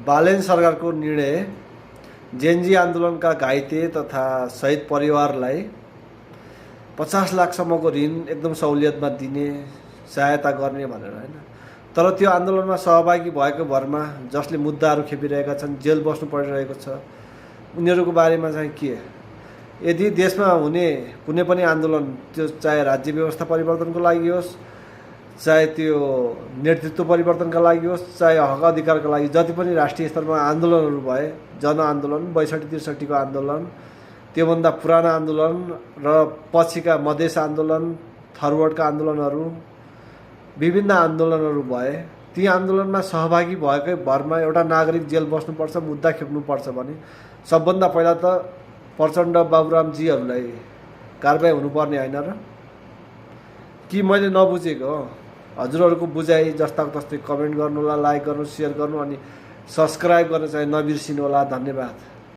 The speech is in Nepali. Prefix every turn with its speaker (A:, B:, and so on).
A: बालेन सरकारको निर्णय जेनजी आन्दोलनका घाइते तथा शहीद परिवारलाई 50 लाखसम्मको ऋण एकदम सहुलियतमा दिने सहायता गर्ने भनेर हैन। तर त्यो आन्दोलनमा सहभागी भएको भरमा जसले मुद्दाहरू खेपिरहेका छन्, जेल बस्नु परिरहेको छ, उनीहरूको बारेमा चाहिँ के? यदि देशमा हुने कुनै पनि आन्दोलन, त्यो चाहे राज्य व्यवस्था परिवर्तनको लागि होस्, चाहे त्यो नेतृत्व परिवर्तनका लागि होस्, चाहे हक अधिकारका लागि, जति पनि राष्ट्रिय स्तरमा आन्दोलनहरू भए, जनआन्दोलन, 62-63 को आन्दोलन, त्योभन्दा पुराना आन्दोलन र पछिका मधेस आन्दोलन, थरवर्डका आन्दोलनहरू, विभिन्न आन्दोलनहरू भए, ती आन्दोलनमा सहभागी भएकै भरमा एउटा नागरिक जेल बस्नुपर्छ, मुद्दा खेप्नुपर्छ भने सबभन्दा पहिला त प्रचण्ड बाबुरामजीहरूलाई कारबाही हुनुपर्ने होइन र? कि मैले नबुझेको हो? हजुरहरूको बुझाइ जस्ताको तस्तै कमेन्ट गर्नु होला, लाइक गर्नु, सेयर गर्नु अनि सब्सक्राइब गर्न चाहिँ नबिर्सिनु होला। धन्यवाद।